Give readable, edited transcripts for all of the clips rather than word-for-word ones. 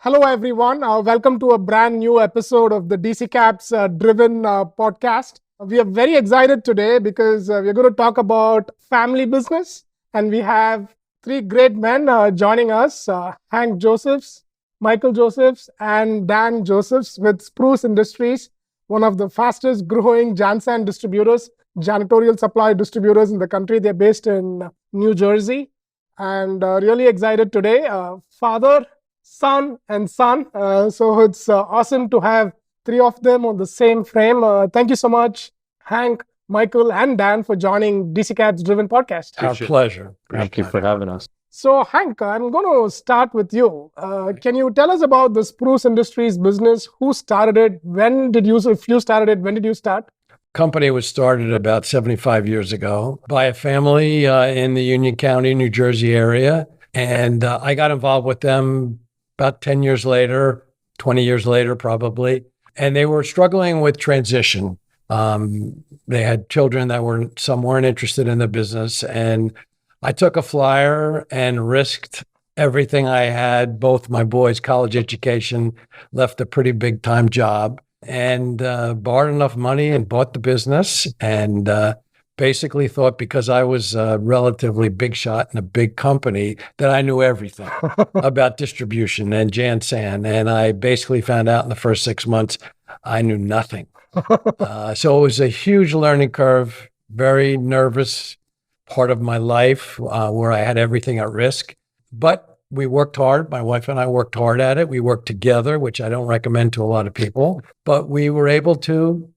Hello, everyone. Welcome to a brand new episode of the DCKAP's Driven podcast. We are very excited today because we're going to talk about family business. And we have three great men joining us, Hank Josephs, Michael Josephs, and Dan Josephs with Spruce Industries, one of the fastest growing Jansan distributors, janitorial supply distributors in the country. They're based in New Jersey. And really excited today. Father, son, and son. So it's awesome to have three of them on the same frame. Thank you so much, Hank, Michael, and Dan, for joining DCKAP's Driven podcast. Our pleasure. Thank you for having us. So, Hank, I'm going to start with you. Can you tell us about the Spruce Industries business? Who started it? When did you, if you started it, when did you start? Company was started about 75 years ago by a family in the Union County, New Jersey area. And I got involved with them about 10 years later, 20 years later, probably. And they were struggling with transition. They had children that some weren't interested in the business. And I took a flyer and risked everything I had, both my boys' college education, left a pretty big time job, and borrowed enough money and bought the business, and basically thought because I was a relatively big shot in a big company that I knew everything about distribution and Jansan. And I basically found out in the first 6 months, I knew nothing. So it was a huge learning curve, very nervous part of my life where I had everything at risk. But we worked hard. My wife and I worked hard at it. We worked together, which I don't recommend to a lot of people. But we were able to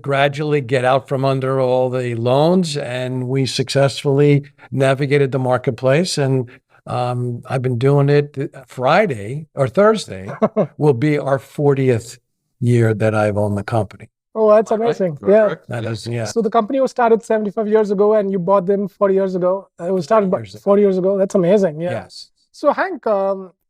gradually get out from under all the loans, and we successfully navigated the marketplace. And I've been doing it. Thursday will be our 40th year that I've owned the company. Oh, that's amazing. Yeah. That is, yeah. So the company was started 75 years ago and you bought them 40 years ago. It was started 40 years ago. That's amazing. Yeah. Yes. So Hank,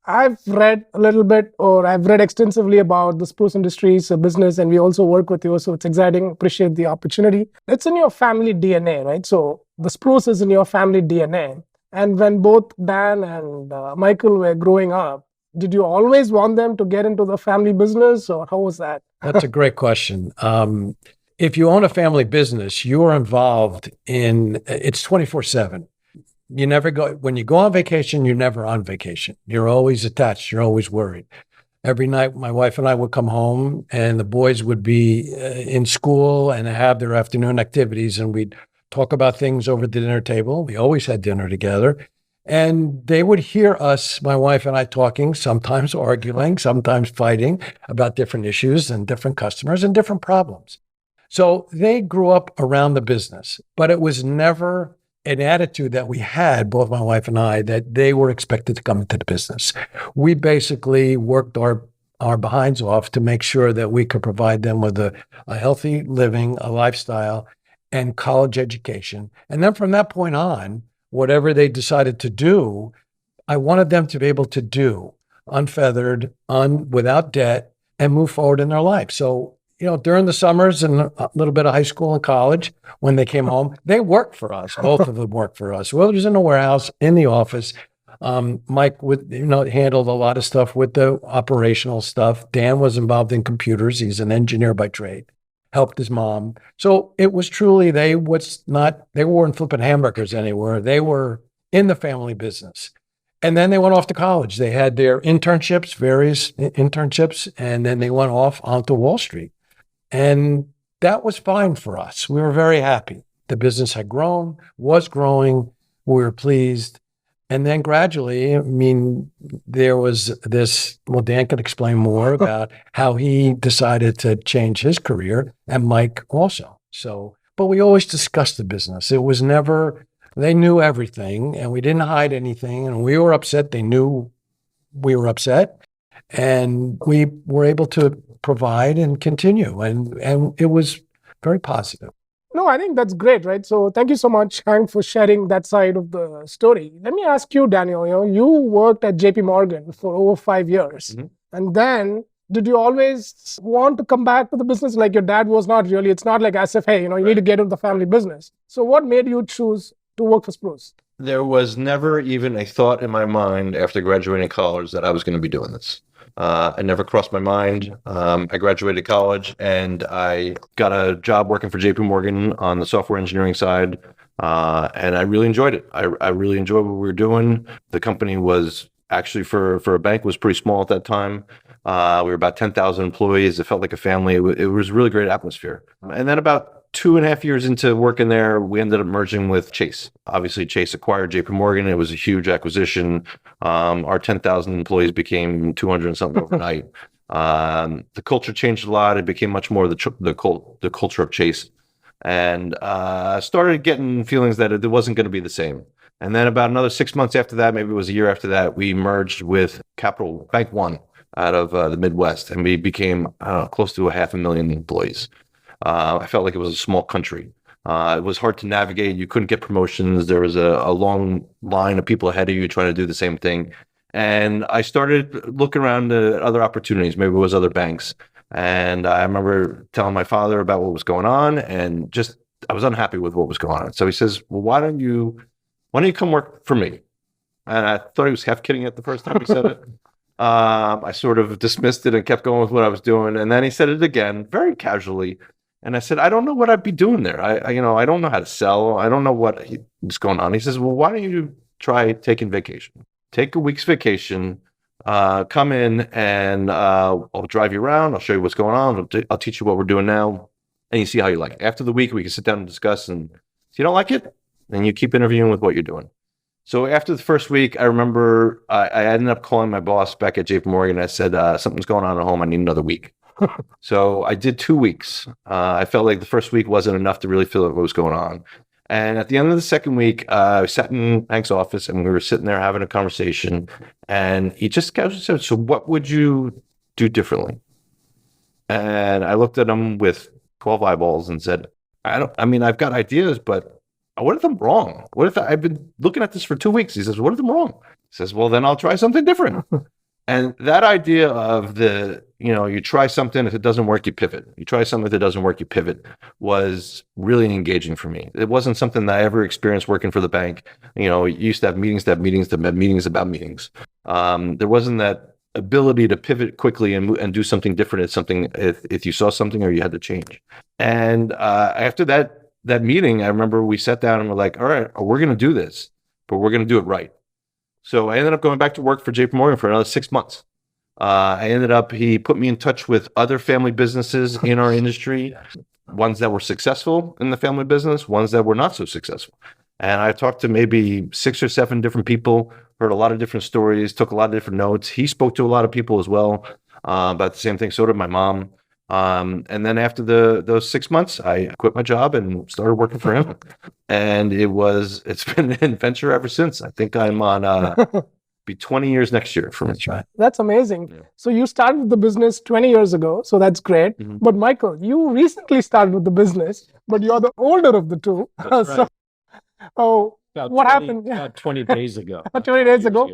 I've read a little bit, or I've read extensively about the Spruce Industries business, and we also work with you. So it's exciting. Appreciate the opportunity. It's in your family DNA, right? So the Spruce is in your family DNA. And when both Dan and Michael were growing up, did you always want them to get into the family business, or how was that? That's a great question. If you own a family business, you're involved in, it's 24/7. You never go, when you go on vacation, you're never on vacation. You're always attached. You're always worried. Every night, my wife and I would come home and the boys would be in school and have their afternoon activities, and we'd talk about things over the dinner table. We always had dinner together. And they would hear us, my wife and I, talking, sometimes arguing, sometimes fighting about different issues and different customers and different problems. So they grew up around the business, but it was never an attitude that we had, both my wife and I, that they were expected to come into the business. We basically worked our behinds off to make sure that we could provide them with a healthy living, a lifestyle, and college education. And then from that point on, whatever they decided to do, I wanted them to be able to do unfeathered, without debt, and move forward in their life. So, during the summers and a little bit of high school and college, when they came home, they worked for us. Both of them worked for us. Will was in the warehouse, in the office. Mike handled a lot of stuff with the operational stuff. Dan was involved in computers. He's an engineer by trade. Helped his mom. So it was truly, they weren't flipping hamburgers anywhere. They were in the family business. And then they went off to college. They had their internships, various internships, and then they went off onto Wall Street. And that was fine for us. We were very happy. The business had grown, was growing. We were pleased. And then gradually, there was this, Dan can explain more about how he decided to change his career, and Mike also. So, but we always discussed the business. It was never, they knew everything and we didn't hide anything, and we were upset. They knew we were upset, and we were able to provide and continue. And it was very positive. No, I think that's great, right? So thank you so much, Hank, for sharing that side of the story. Let me ask you, Daniel, you worked at JP Morgan for over 5 years. Mm-hmm. And then did you always want to come back to the business? Like your dad was not really, it's not like as if, hey, you need to get into the family business. So what made you choose to work for Spruce? There was never even a thought in my mind after graduating college that I was going to be doing this. It never crossed my mind. I graduated college and I got a job working for JP Morgan on the software engineering side. And I really enjoyed it. I really enjoyed what we were doing. The company was actually for a bank was pretty small at that time. We were about 10,000 employees. It felt like a family. It was a really great atmosphere. And then about 2.5 years into working there, we ended up merging with Chase. Obviously, Chase acquired JP Morgan. It was a huge acquisition. Our 10,000 employees became 200 and something overnight. The culture changed a lot. It became much more the culture of Chase, and started getting feelings that it wasn't going to be the same. And then about another 6 months after that, maybe it was a year after that, we merged with Capital Bank One out of the Midwest, and we became close to 500,000 employees. I felt like it was a small country. It was hard to navigate. You couldn't get promotions. There was a long line of people ahead of you trying to do the same thing. And I started looking around at other opportunities. Maybe it was other banks. And I remember telling my father about what was going on, and just I was unhappy with what was going on. So he says, "Well, why don't you come work for me?" And I thought he was half kidding at the first time he said it. I sort of dismissed it and kept going with what I was doing. And then he said it again, very casually. And I said, "I don't know what I'd be doing there. I don't know how to sell. I don't know what's going on." He says, "Well, why don't you try taking vacation? Take a week's vacation, come in, and I'll drive you around. I'll show you what's going on. I'll teach you what we're doing now, and you see how you like it. After the week, we can sit down and discuss. And if you don't like it, then you keep interviewing with what you're doing." So after the first week, I remember I ended up calling my boss back at JP Morgan. I said, "Something's going on at home. I need another week." So I did 2 weeks. I felt like the first week wasn't enough to really feel what was going on. And at the end of the second week, I sat in Hank's office and we were sitting there having a conversation. And he just casually said, "So what would you do differently?" And I looked at him with 12 eyeballs and said, I've got ideas, but what if I'm wrong? What if I've been looking at this for 2 weeks? He says, "What if I'm wrong?" He says, "Well, then I'll try something different." And that idea of you try something, if it doesn't work, you pivot. You try something, if it doesn't work, you pivot, was really engaging for me. It wasn't something that I ever experienced working for the bank. You used to have meetings, to have meetings, to have meetings about meetings. There wasn't that ability to pivot quickly and do something different. It's something if you saw something or you had to change. And after that meeting, I remember we sat down and we're like, "All right, we're going to do this, but we're going to do it right." So I ended up going back to work for JP Morgan for another 6 months. He put me in touch with other family businesses in our industry, ones that were successful in the family business, ones that were not so successful. And I talked to maybe 6 or 7 different people, heard a lot of different stories, took a lot of different notes. He spoke to a lot of people as well about the same thing. So did my mom. And then after those 6 months, I quit my job and started working for him. And it's been an adventure ever since. I think I'm on be 20 years next year for me. That's right. That's amazing. Yeah. So you started the business 20 years ago. So that's great. Mhm. But Michael, you recently started with the business, but you're the older of the two. That's right. About What 20 happened? About 20 days ago. 20 days Years ago?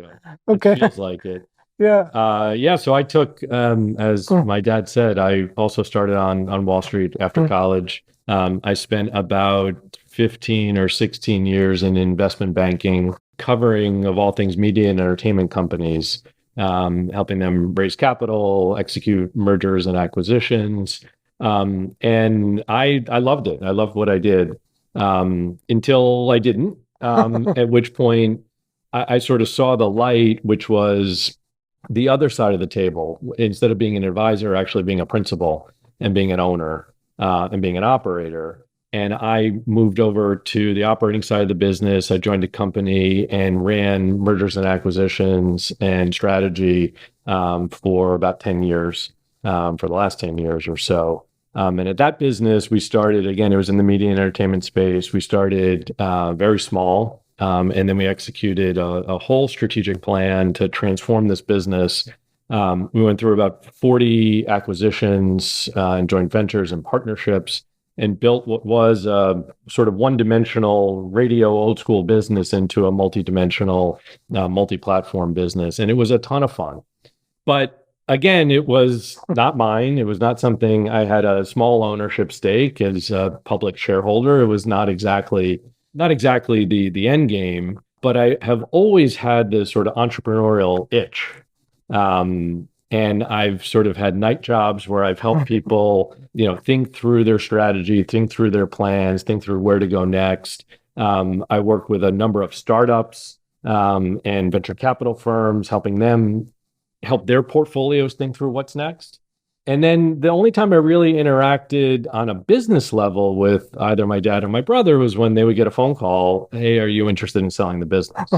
Okay. It feels like it. Yeah. So I took, as my dad said, I also started on Wall Street after college. I spent about 15 or 16 years in investment banking, covering of all things media and entertainment companies, helping them raise capital, execute mergers and acquisitions. And I loved it. I loved what I did until I didn't, at which point I sort of saw the light, which was the other side of the table. Instead of being an advisor, actually being a principal and being an owner and being an operator. And I moved over to the operating side of the business. I joined a company and ran mergers and acquisitions and strategy for about 10 years, for the last 10 years or so. And at that business, we started, again, it was in the media and entertainment space. We started very small. And then we executed a whole strategic plan to transform this business. We went through about 40 acquisitions and joint ventures and partnerships and built what was a sort of one-dimensional radio old school business into a multi-dimensional, multi-platform business. And it was a ton of fun. But again, it was not mine. It was not something I had a small ownership stake as a public shareholder. It was not exactly the end game. but I have always had this sort of entrepreneurial itch. And I've sort of had night jobs where I've helped people, think through their strategy, think through their plans, think through where to go next. I work with a number of startups and venture capital firms, helping them help their portfolios think through what's next. And then the only time I really interacted on a business level with either my dad or my brother was when they would get a phone call, "Hey, are you interested in selling the business?"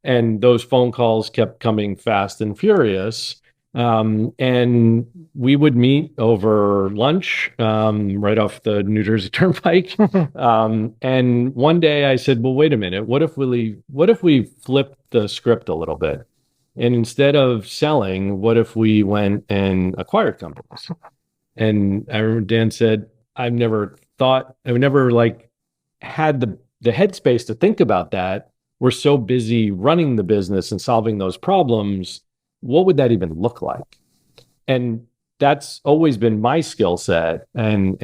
And those phone calls kept coming fast and furious. And we would meet over lunch right off the New Jersey Turnpike. And one day I said, "Well, wait a minute. What if we flip the script a little bit? And instead of selling, what if we went and acquired companies?" And I remember Dan said, I've never had the headspace to think about that. We're so busy running the business and solving those problems. What would that even look like?" And that's always been my skill set, and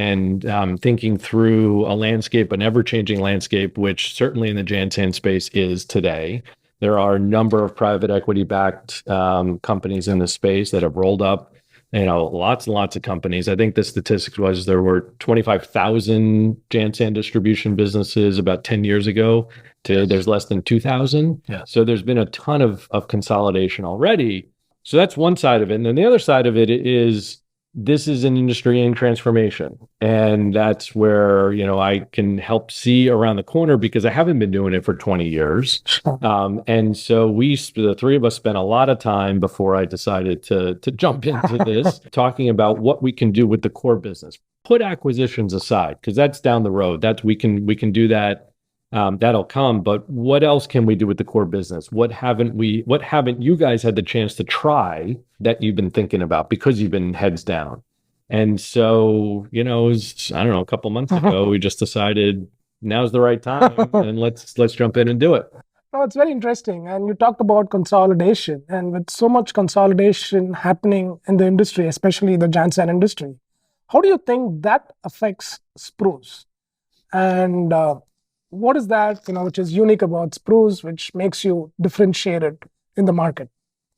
thinking through a landscape, an ever-changing landscape, which certainly in the Jansan space is today. There are a number of private equity-backed companies in the space that have rolled up, lots and lots of companies. I think the statistics was there were 25,000 Jansan distribution businesses about 10 years ago. Today, there's less than 2,000. Yeah. So there's been a ton of consolidation already. So that's one side of it. And then the other side of it is this is an industry in transformation. And that's where, I can help see around the corner because I haven't been doing it for 20 years. And so the three of us spent a lot of time before I decided to jump into this, talking about what we can do with the core business. Put acquisitions aside, because that's down the road. We can do that. That'll come. But what else can we do with the core business? What haven't you guys had the chance to try that you've been thinking about because you've been heads down? And so, it was, I don't know, a couple months ago, we just decided now's the right time and let's jump in and do it. Oh, it's very interesting. And you talked about consolidation, and with so much consolidation happening in the industry, especially the Jansan industry, how do you think that affects Spruce? And what is that, which is unique about Spruce, which makes you differentiated in the market?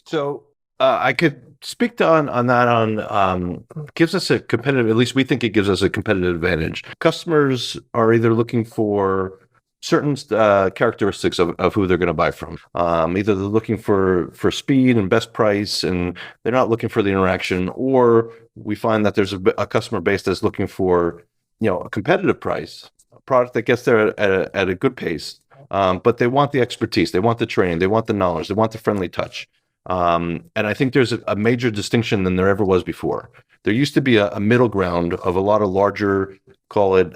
So I could speak on that. Gives us a competitive, at least we think it gives us a competitive advantage. Customers are either looking for certain characteristics of who they're going to buy from. Either they're looking for speed and best price, and they're not looking for the interaction, or we find that there's a customer base that's looking for a competitive price, product that gets there at a good pace, but they want the expertise, they want the training, they want the knowledge, they want the friendly touch. And I think there's a major distinction than there ever was before. There used to be a middle ground of a lot of larger, call it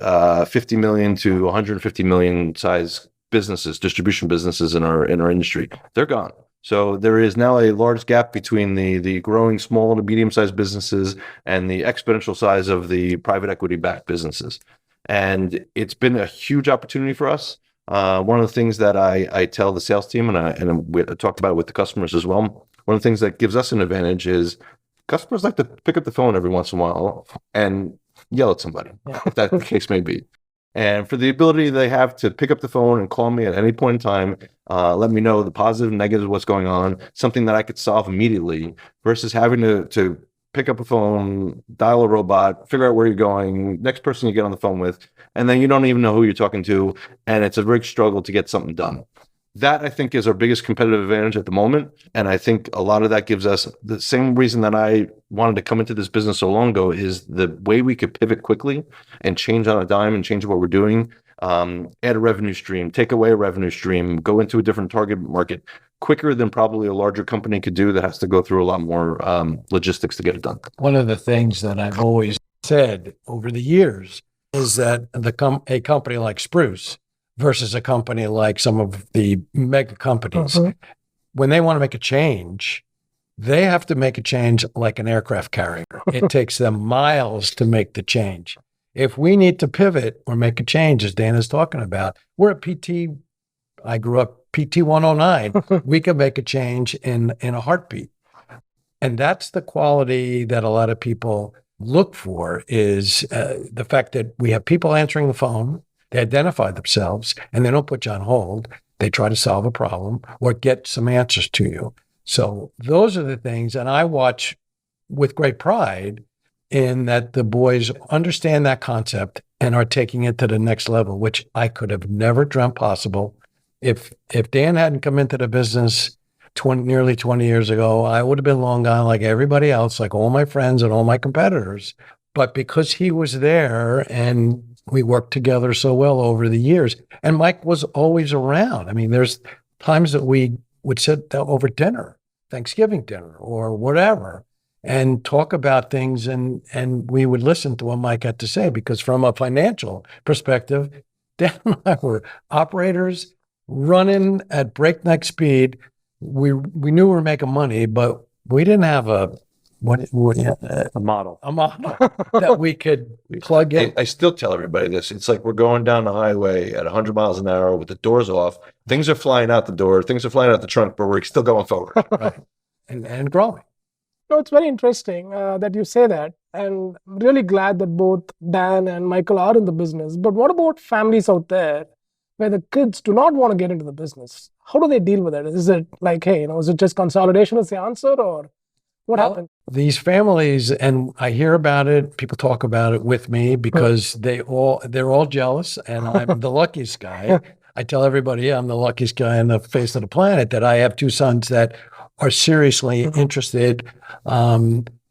50 million to 150 million size businesses, distribution businesses in our industry. They're gone. So there is now a large gap between the growing small to medium-sized businesses and the exponential size of the private equity-backed businesses. And it's been a huge opportunity for us. One of the things that I tell the sales team, and we talked about it with the customers as well, one of the things that gives us an advantage is customers like to pick up the phone every once in a while and yell at somebody, if that the case may be. And for the ability they have to pick up the phone and call me at any point in time, let me know the positive and negative of what's going on, something that I could solve immediately, versus having to pick up a phone, dial a robot, figure out where you're going, next person you get on the phone with, and then you don't even know who you're talking to, and it's a big struggle to get something done. That, I think, is our biggest competitive advantage at the moment, and I think a lot of that gives us the same reason that I wanted to come into this business so long ago, is the way we could pivot quickly and change on a dime and change what we're doing, add a revenue stream, take away a revenue stream, go into a different target market quicker than probably a larger company could do that has to go through a lot more logistics to get it done. One of the things that I've always said over the years is that a company like Spruce versus a company like some of the mega companies, when they want to make a change, they have to make a change like an aircraft carrier. It takes them miles to make the change. If we need to pivot or make a change, as Dan is talking about, we're a PT. I grew up PT 109. We can make a change in a heartbeat. And that's the quality that a lot of people look for, is the fact that we have people answering the phone, they identify themselves, and they don't put you on hold. They try to solve a problem or get some answers to you. So those are the things. And I watch with great pride in that the boys understand that concept and are taking it to the next level, which I could have never dreamt possible. If Dan hadn't come into the business nearly 20 years ago, I would have been long gone like everybody else, like all my friends and all my competitors. But because he was there and we worked together so well over the years, and Mike was always around. I mean, there's times that we would sit over dinner, Thanksgiving dinner or whatever, and talk about things, and we would listen to what Mike had to say, because from a financial perspective, Dan and I were operators running at breakneck speed. We knew we were making money, but we didn't have a model. that we could plug in. I still tell everybody this. It's like we're going down the highway at 100 miles an hour with the doors off. Things are flying out the door. Things are flying out the trunk, but we're still going forward. Right. And growing. No, it's very interesting that you say that. And I'm really glad that both Dan and Michael are in the business. But what about families out there where the kids do not want to get into the business? How do they deal with it? Is it like, hey, is it just consolidation is the answer, or what happened? These families, and I hear about it, people talk about it with me because they're all jealous, and I'm the luckiest guy. I tell everybody I'm the luckiest guy on the face of the planet, that I have two sons that are seriously interested.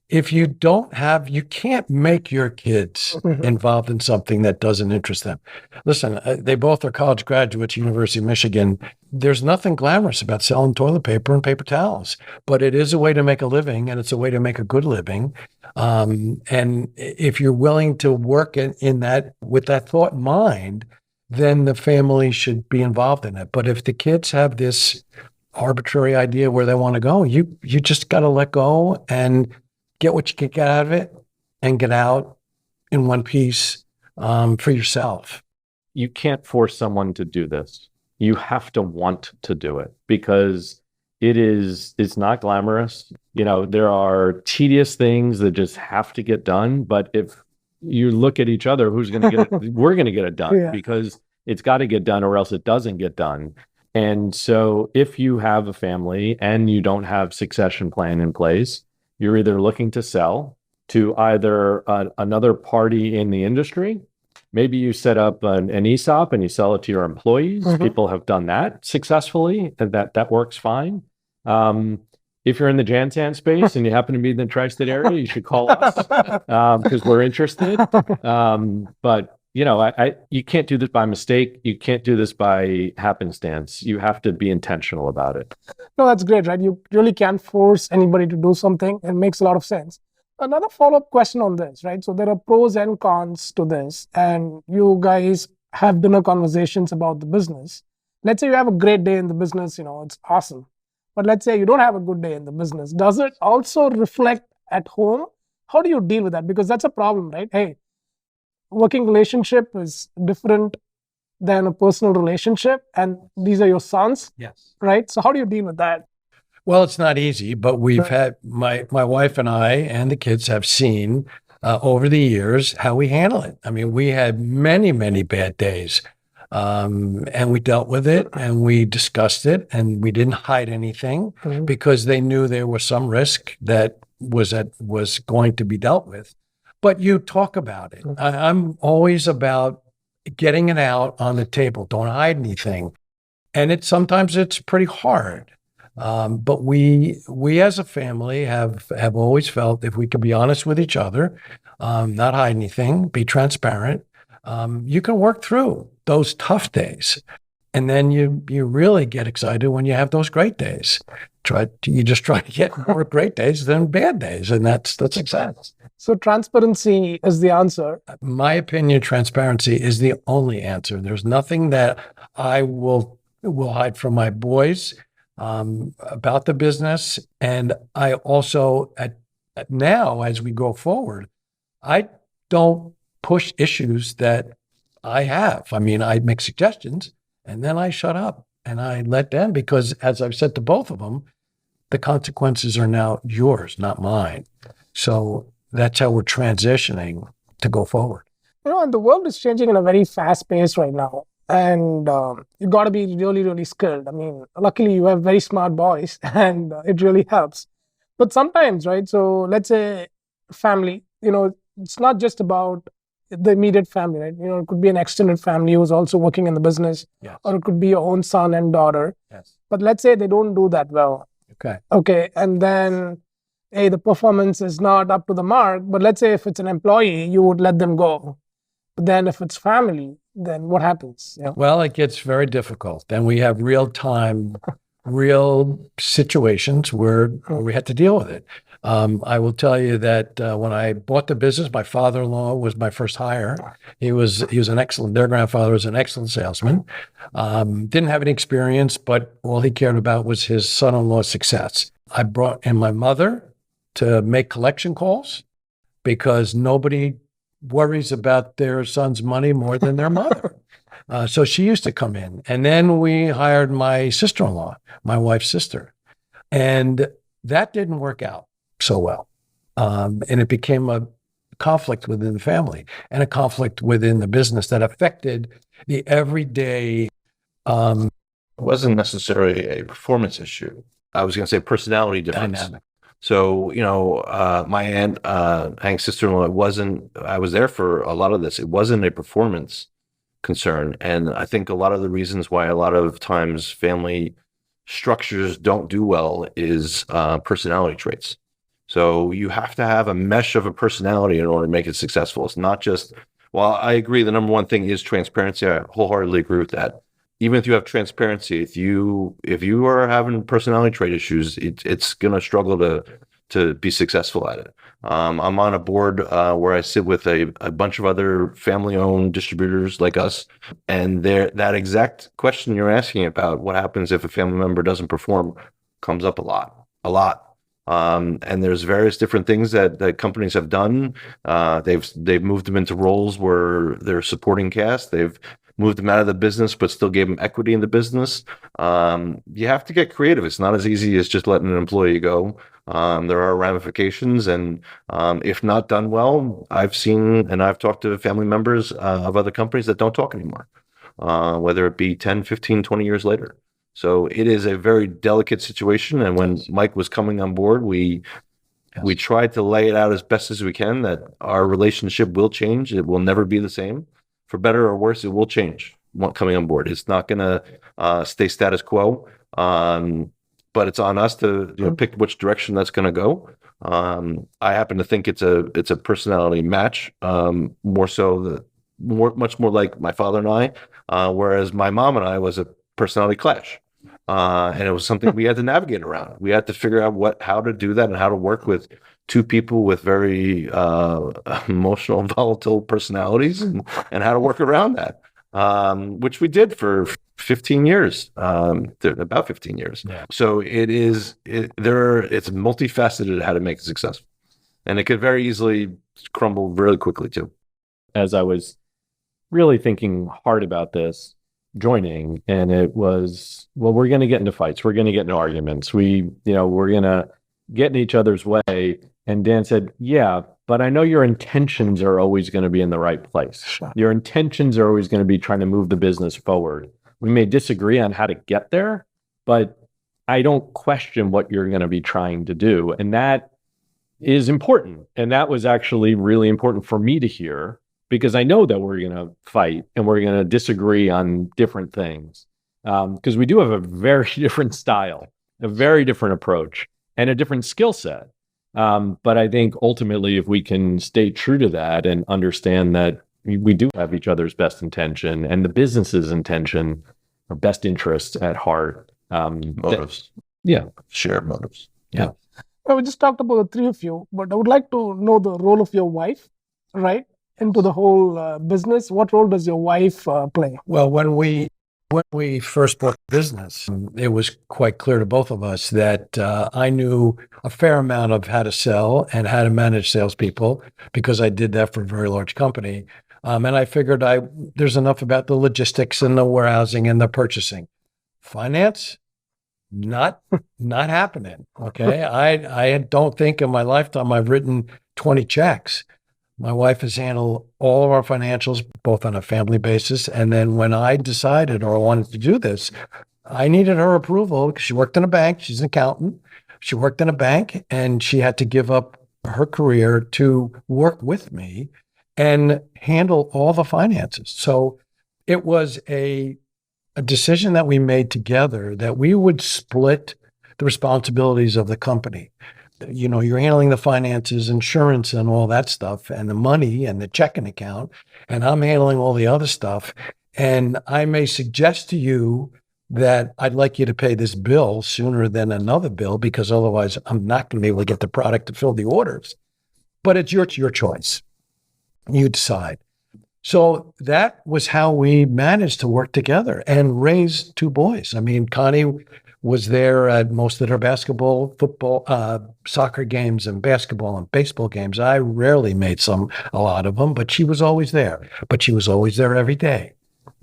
If you don't have, you can't make your kids involved in something that doesn't interest them. Listen, they both are college graduates, University of Michigan. There's nothing glamorous about selling toilet paper and paper towels, but it is a way to make a living, and it's a way to make a good living. And if you're willing to work in that, with that thought in mind, then the family should be involved in it. But if the kids have this arbitrary idea where they want to go, you just got to let go and get what you can get out of it, and get out in one piece for yourself. You can't force someone to do this. You have to want to do it, because it's not glamorous. There are tedious things that just have to get done. But if you look at each other, who's going to get it? We're going to get it done, because it's got to get done, or else it doesn't get done. And so if you have a family and you don't have succession plan in place, you're either looking to sell to either another party in the industry. Maybe you set up an ESOP and you sell it to your employees. People have done that successfully, and that works fine. If you're in the Jansan space and you happen to be in the tri-state area, you should call us because we're interested. But you can't do this by mistake. You can't do this by happenstance. You have to be intentional about it. No, that's great, right? You really can't force anybody to do something. It makes a lot of sense. Another follow-up question on this, right? So there are pros and cons to this, and you guys have dinner conversations about the business. Let's say you have a great day in the business, it's awesome. But let's say you don't have a good day in the business. Does it also reflect at home? How do you deal with that? Because that's a problem, right? Hey, working relationship is different than a personal relationship, and these are your sons. Yes. Right? So how do you deal with that? Well, it's not easy, but we've had, my wife and I and the kids have seen over the years how we handle it. I mean, we had many, many bad days, and we dealt with it, and we discussed it, and we didn't hide anything because they knew there was some risk that was going to be dealt with. But you talk about it. I'm always about getting it out on the table. Don't hide anything. And sometimes it's pretty hard. But we as a family have always felt if we can be honest with each other, not hide anything, be transparent, you can work through those tough days. And then you really get excited when you have those great days. You just try to get more great days than bad days. And that's exciting. So transparency is the answer. My opinion, transparency is the only answer. There's nothing that I will hide from my boys about the business. And I also, now as we go forward, I don't push issues that I have. I mean, I make suggestions and then I shut up and I let them, because as I've said to both of them, the consequences are now yours, not mine. So that's how we're transitioning to go forward. And the world is changing in a very fast pace right now. and you got to be really, really skilled. I mean, luckily you have very smart boys, and it really helps. But sometimes, right? So let's say family, it's not just about the immediate family, right? It could be an extended family who's also working in the business, Yes. or it could be your own son and daughter. Yes. But let's say they don't do that well. Okay. Okay. And then, hey, the performance is not up to the mark. But let's say if it's an employee, you would let them go. But then if it's family, then what happens? Well, it gets very difficult. Then we have real situations where we had to deal with it. I will tell you that when I bought the business, my father-in-law was my first hire. He was an excellent. Their grandfather was an excellent salesman. Didn't have any experience, but all he cared about was his son-in-law's success. I brought in my mother to make collection calls because nobody worries about their son's money more than their mother. So she used to come in. And then we hired my sister-in-law, my wife's sister. And that didn't work out so well. And it became a conflict within the family and a conflict within the business that affected the everyday. It wasn't necessarily a performance issue. I was going to say personality difference. Dynamic. So, my aunt, Hank's sister-in-law, I was there for a lot of this. It wasn't a performance concern. And I think a lot of the reasons why a lot of times family structures don't do well is personality traits. So you have to have a mesh of a personality in order to make it successful. It's not just, well, I agree the number one thing is transparency. I wholeheartedly agree with that. Even if you have transparency, if you are having personality trait issues, it's going to struggle to be successful at it. I'm on a board where I sit with a bunch of other family-owned distributors like us, and that exact question you're asking about, what happens if a family member doesn't perform, comes up a lot. And there's various different things that companies have done. They've moved them into roles where they're supporting cast. They've moved them out of the business, but still gave them equity in the business. You have to get creative. It's not as easy as just letting an employee go. There are ramifications, and if not done well, I've seen and I've talked to family members of other companies that don't talk anymore, whether it be 10, 15, 20 years later. So it is a very delicate situation. And when Mike was coming on board, we tried to lay it out as best as we can that our relationship will change. It will never be the same. For better or worse, it will change coming on board. It's not going to stay status quo, but it's on us to pick which direction that's going to go. I happen to think it's a personality match, more so much more like my father and I, whereas my mom and I was a personality clash. And it was something we had to navigate around. We had to figure out how to do that and how to work with two people with very emotional and volatile personalities and how to work around that, which we did for 15 years, about 15 years. Yeah. So it's multifaceted how to make it successful. And it could very easily crumble really quickly too. As I was really thinking hard about this, joining, and it was, well, we're going to get into fights, we're going to get into arguments, we're going to get in each other's way. And Dan said, yeah, but I know your intentions are always going to be in the right place. Sure. Your intentions are always going to be trying to move the business forward. We may disagree on how to get there, but I don't question what you're going to be trying to do. And that is important. And that was actually really important for me to hear, because I know that we're going to fight and we're going to disagree on different things, because we do have a very different style, a very different approach, and a different skill set. But I think ultimately, if we can stay true to that and understand that we do have each other's best intention and the business's intention or best interests at heart. Motives. Yeah. Shared motives. Yeah. Well, we just talked about the three of you, but I would like to know the role of your wife, right, into the whole business. What role does your wife play? Well, when we first bought the business, it was quite clear to both of us that I knew a fair amount of how to sell and how to manage salespeople, because I did that for a very large company. And I figured there's enough about the logistics and the warehousing and the purchasing. Finance, not happening. Okay. I don't think in my lifetime I've written 20 checks, My wife has handled all of our financials, both on a family basis. And then when I decided or wanted to do this, I needed her approval because she worked in a bank. She's an accountant. She worked in a bank and she had to give up her career to work with me and handle all the finances. So it was a decision that we made together that we would split the responsibilities of the company. You know, you're handling the finances, insurance, and all that stuff, and the money and the checking account, and I'm handling all the other stuff. And I may suggest to you that I'd like you to pay this bill sooner than another bill because otherwise I'm not going to be able to get the product to fill the orders. But it's your choice. You decide. So that was how we managed to work together and raise two boys. I mean, Connie was there at most of her basketball, football, soccer games and basketball and baseball games. I rarely made a lot of them, but she was always there. But she was always there every day.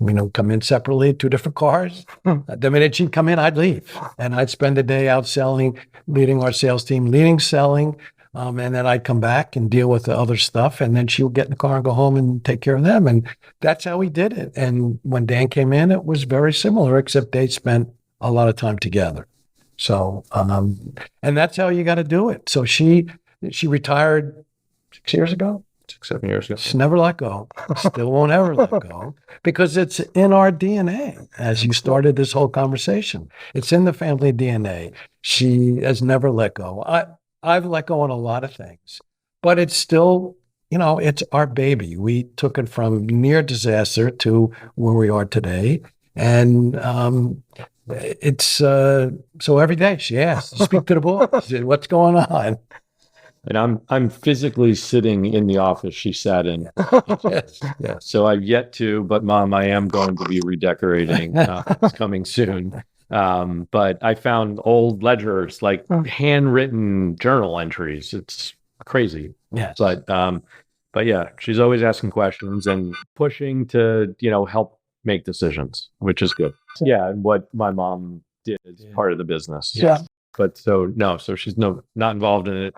You know, come in separately, 2 different cars. The minute she'd come in, I'd leave. And I'd spend the day out selling, leading our sales team, leading selling. And then I'd come back and deal with the other stuff. And then she would get in the car and go home and take care of them. And that's how we did it. And when Dan came in, it was very similar, except they spent a lot of time together. So, and that's how you got to do it. So she retired 6 years ago. 6-7 years ago. She's never let go. Still won't ever let go because it's in our DNA. As you started this whole conversation, it's in the family DNA. She has never let go. I've let go on a lot of things, but it's still, you know, it's our baby. We took it from near disaster to where we are today. And it's so every day she asks, speak to the boys, what's going on? And I'm physically sitting in the office she sat in. Yes. So I've yet to, but Mom, I am going to be redecorating. It's coming soon. But I found old ledgers, like handwritten journal entries. It's crazy. Yes. But yeah, she's always asking questions and pushing to, you know, help make decisions, which is good. Yeah. And what my mom did is part of the business. Yeah. But so she's not involved in it,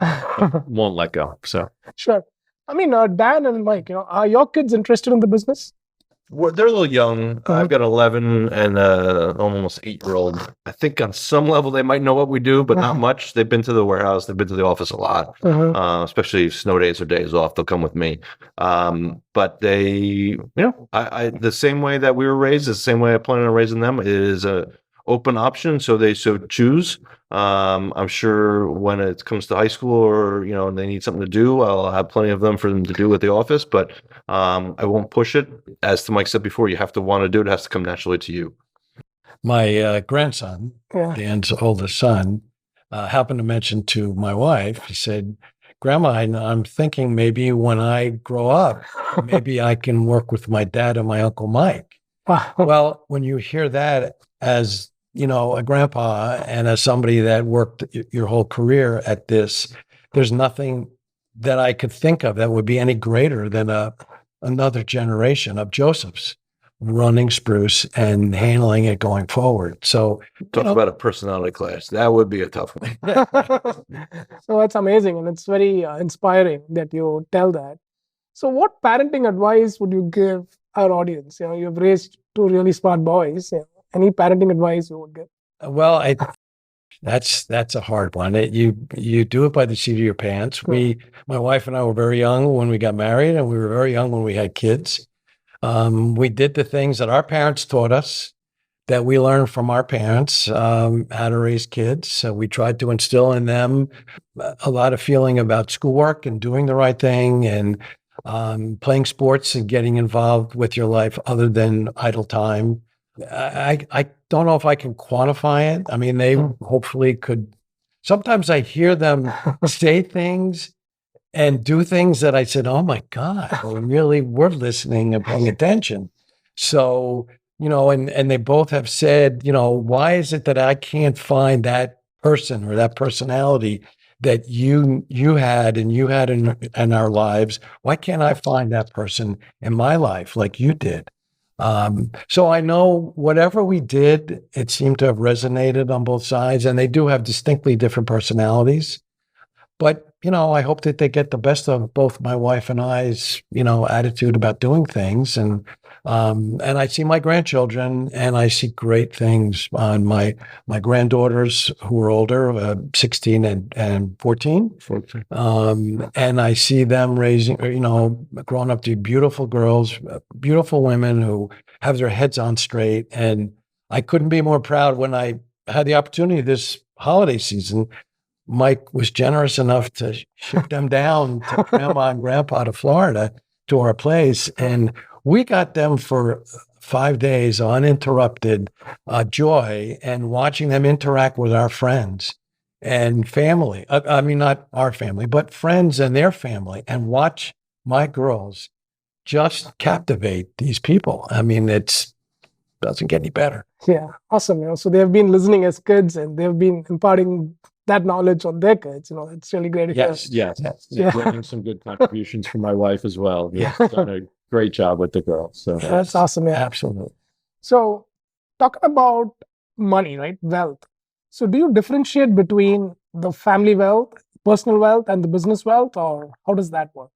won't let go. So Sure. I mean, Dan and Mike, you know, are your kids interested in the business? They're a little young. I've got 11 and almost 8-year-old. I think on some level they might know what we do, but not much. They've been to the warehouse. They've been to the office a lot, especially snow days or days off. They'll come with me. But they, you know, I the same way that we were raised, is the same way I plan on raising them. It is a open option, so they choose. I'm sure when it comes to high school or, you know, and they need something to do, I'll have plenty of them for them to do at the office, but I won't push it. As Mike said before, you have to want to do it. It has to come naturally to you. My grandson, Dan's oldest son, happened to mention to my wife, he said, Grandma, I'm thinking maybe when I grow up, maybe I can work with my dad and my Uncle Mike. Wow. Well, when you hear that as, you know, a grandpa and as somebody that worked your whole career at this, there's nothing that I could think of that would be any greater than another generation of Josephs running Spruce and handling it going forward. So Talk about a personality clash. That would be a tough one. So that's amazing. And it's very inspiring that you tell that. So what parenting advice would you give our audience? You know, you've raised 2 really smart boys. You know, any parenting advice you would give? Well, that's a hard one. You do it by the seat of your pants. My wife and I were very young when we got married, and we were very young when we had kids. We did the things that our parents taught us, that we learned from our parents, how to raise kids. So we tried to instill in them a lot of feeling about schoolwork and doing the right thing and playing sports and getting involved with your life other than idle time. I don't know if I can quantify it. I mean, they hopefully could. Sometimes I hear them say things and do things that I said, oh my God, they really were listening and paying attention. So, you know, and they both have said, you know, why is it that I can't find that person or that personality that you had in our lives? Why can't I find that person in my life like you did? So I know whatever we did, it seemed to have resonated on both sides, and they do have distinctly different personalities. But, I hope that they get the best of both my wife and I's, attitude about doing things. And I see my grandchildren and I see great things on my granddaughters who are older, 16 and 14. 14. And I see them raising, growing up to be beautiful girls, beautiful women who have their heads on straight. And I couldn't be more proud when I had the opportunity this holiday season. Mike was generous enough to ship them down to grandma and grandpa to Florida to our place. And we got them for 5 days uninterrupted joy and watching them interact with our friends and family. I mean, not our family, but friends and their family, and watch my girls just captivate these people. I mean, doesn't get any better. Yeah, awesome. So they have been listening as kids and they've been imparting that knowledge on their kids. It's really great to hear. Yes. Yeah. Getting some good contributions from my wife as well. Yeah. Done a great job with the girls. So That's awesome. Yeah. Absolutely. So talking about money, right? Wealth. So do you differentiate between the family wealth, personal wealth, and the business wealth, or how does that work?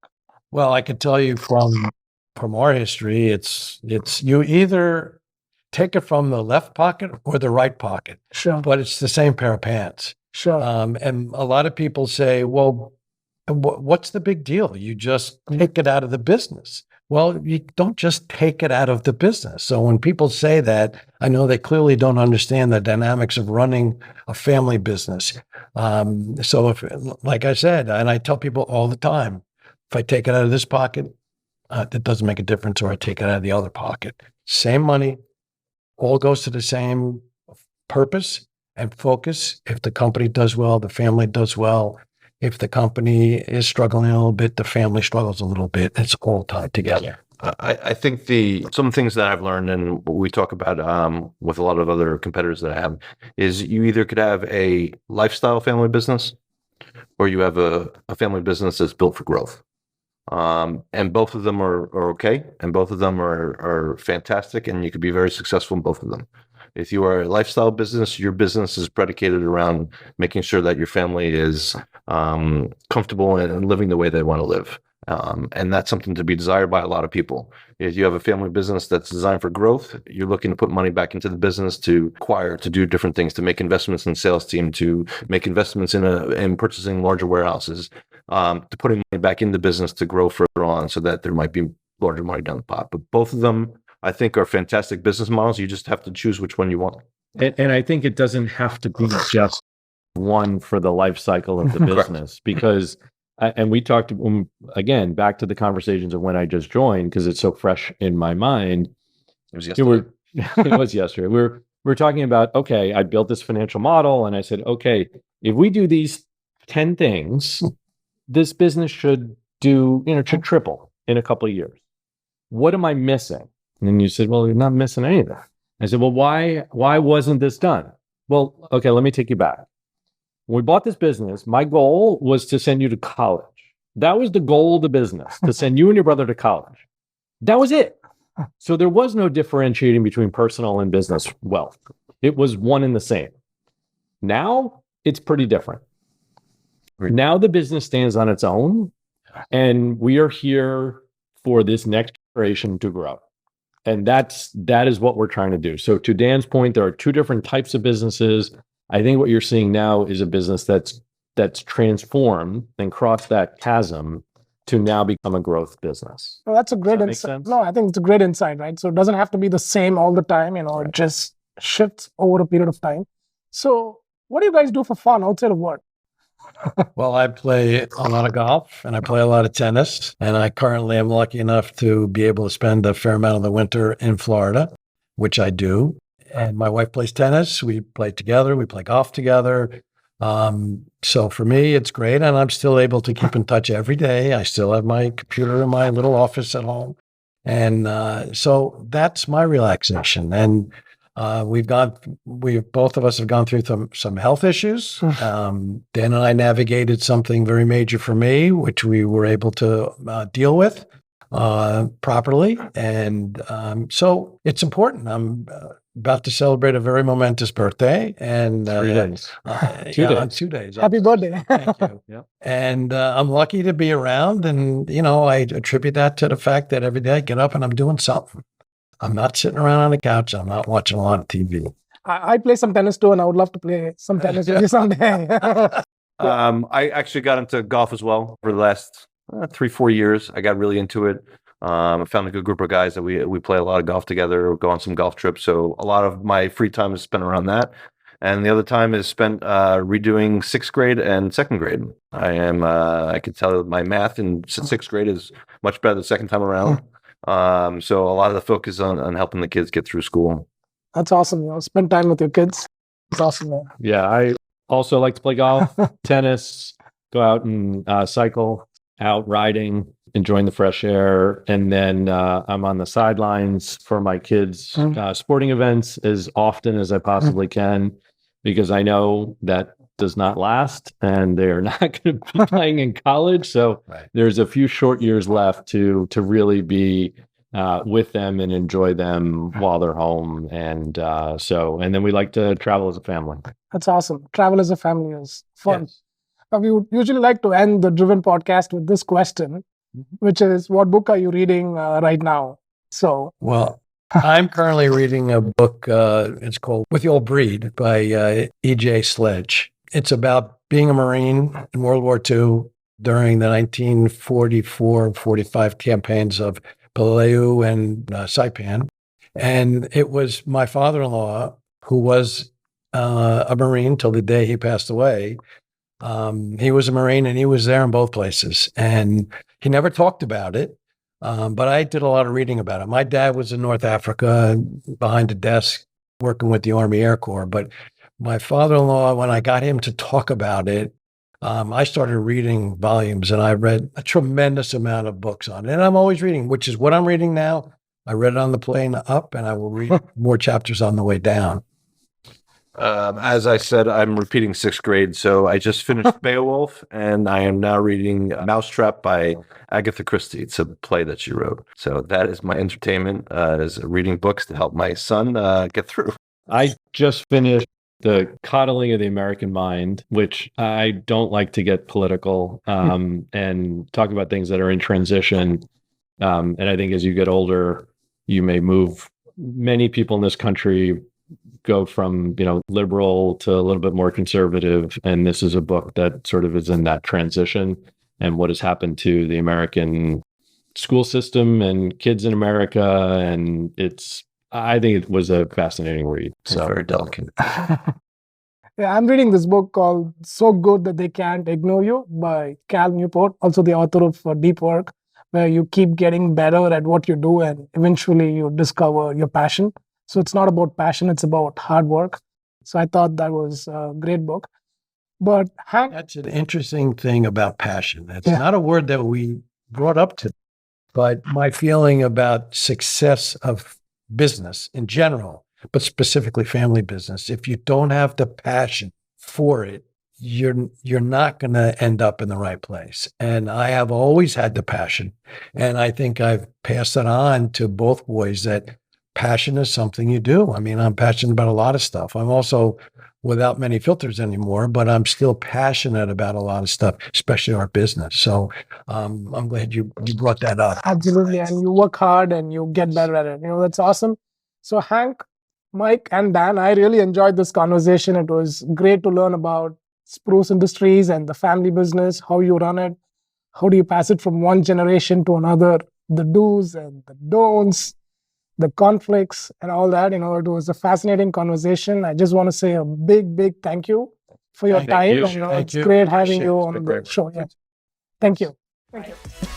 Well, I can tell you from our history, it's you either take it from the left pocket or the right pocket, Sure. but it's the same pair of pants. Sure. And a lot of people say, well, what's the big deal? You just take it out of the business. Well, you don't just take it out of the business. So when people say that, I know they clearly don't understand the dynamics of running a family business. So if, like I said, and I tell people all the time, if I take it out of this pocket, that doesn't make a difference, or I take it out of the other pocket. Same money, all goes to the same purpose and focus. If the company does well, the family does well. If the company is struggling a little bit, the family struggles a little bit. It's all tied together. I think some things that I've learned, and what we talk about with a lot of other competitors that I have, is you either could have a lifestyle family business, or you have a family business that's built for growth. And both of them are okay, and both of them are fantastic, and you could be very successful in both of them. If you are a lifestyle business, your business is predicated around making sure that your family is comfortable and living the way they want to live. And that's something to be desired by a lot of people. If you have a family business that's designed for growth, you're looking to put money back into the business to acquire, to do different things, to make investments in sales team, to make investments in purchasing larger warehouses, to putting money back in the business to grow further on, so that there might be larger money down the pot. But both of them, I think, are fantastic business models. You just have to choose which one you want. And I think it doesn't have to be just one for the life cycle of the business, because, and we talked, again, back to the conversations of when I just joined, because it's so fresh in my mind. It was yesterday. It was yesterday. We're talking about, okay, I built this financial model and I said, okay, if we do these 10 things, this business should should triple in a couple of years. What am I missing? And then you said, well, you're not missing anything. I said, well, why wasn't this done? Well, okay, let me take you back. When we bought this business, my goal was to send you to college. That was the goal of the business, to send you and your brother to college. That was it. So there was no differentiating between personal and business wealth. It was one and the same. Now it's pretty different. Now the business stands on its own, and we are here for this next generation to grow. And that is what we're trying to do. So to Dan's point, there are two different types of businesses. I think what you're seeing now is a business that's transformed and crossed that chasm to now become a growth business. Well, that's a great insight. No, I think it's a great insight, right? So it doesn't have to be the same all the time, right. It just shifts over a period of time. So what do you guys do for fun outside of work? Well, I play a lot of golf and I play a lot of tennis. And I currently am lucky enough to be able to spend a fair amount of the winter in Florida, which I do. And my wife plays tennis. We play together. We play golf together. So for me, it's great. And I'm still able to keep in touch every day. I still have my computer in my little office at home. And so that's my relaxation. And both of us have gone through some health issues. Dan and I navigated something very major for me, which we were able to deal with properly. And so it's important. about to celebrate a very momentous birthday, and 3 days. 2 yeah, days. on 2 days. Happy birthday. Thank you. Yeah. And I'm lucky to be around, and I attribute that to the fact that every day I get up and I'm doing something. I'm not sitting around on the couch. I'm not watching a lot of TV. I play some tennis too, and I would love to play some tennis with you someday. I actually got into golf as well for the last 3-4 years. I got really into it. I found a good group of guys that we play a lot of golf together, go on some golf trips. So a lot of my free time is spent around that. And the other time is spent redoing 6th grade and 2nd grade. I can tell my math in 6th grade is much better the second time around. So a lot of the focus on helping the kids get through school. That's awesome. Spend time with your kids. It's awesome, man. Yeah, I also like to play golf, tennis, go out and cycle, out riding, enjoying the fresh air. And then I'm on the sidelines for my kids' sporting events as often as I possibly can, because I know that does not last and they're not going to be playing in college. So there's a few short years left to really be with them and enjoy them while they're home. And then we like to travel as a family. That's awesome. Travel as a family is fun. Yes. We would usually like to end the Driven podcast with this question, which is, what book are you reading right now? So, well, I'm currently reading a book. It's called With the Old Breed by E.J. Sledge. It's about being a Marine in World War II during the 1944-45 campaigns of Palayu and Saipan. And it was my father-in-law, who was a Marine till the day he passed away. He was a Marine and he was there in both places. And he never talked about it. But I did a lot of reading about it. My dad was in North Africa behind a desk working with the Army Air Corps. But my father-in-law, when I got him to talk about it, I started reading volumes, and I read a tremendous amount of books on it. And I'm always reading, which is what I'm reading now. I read it on the plane up, and I will read more chapters on the way down. As I said, I'm repeating 6th grade. So I just finished Beowulf, and I am now reading Mousetrap by Agatha Christie. It's a play that she wrote. So that is my entertainment, is reading books to help my son get through. I just finished The Coddling of the American Mind, which I don't like to get political and talk about things that are in transition. And I think as you get older, you may move. Many people in this country go from, liberal to a little bit more conservative. And this is a book that sort of is in that transition and what has happened to the American school system and kids in America. And I think it was a fascinating read. So very delicate. Yeah, I'm reading this book called So Good That They Can't Ignore You by Cal Newport, also the author of Deep Work, where you keep getting better at what you do and eventually you discover your passion. So it's not about passion, it's about hard work. So I thought that was a great book. But Hank... That's an interesting thing about passion. It's not a word that we brought up to, but my feeling about success of business in general, but specifically family business, if you don't have the passion for it, you're not going to end up in the right place. And I have always had the passion. And I think I've passed it on to both boys that passion is something you do. I mean, I'm passionate about a lot of stuff. I'm also without many filters anymore, but I'm still passionate about a lot of stuff, especially our business. So I'm glad you brought that up. Absolutely. And you work hard and you get better at it. That's awesome. So Hank, Mike, and Dan, I really enjoyed this conversation. It was great to learn about Spruce Industries and the family business, how you run it, how do you pass it from one generation to another, the do's and the don'ts, the conflicts and all that. It was a fascinating conversation. I just want to say a big, big thank you for your time. It's great having you on the show. Yeah. Thank you.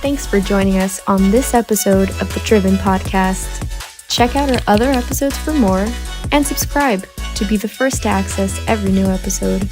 Thanks for joining us on this episode of the Driven Podcast. Check out our other episodes for more and subscribe to be the first to access every new episode.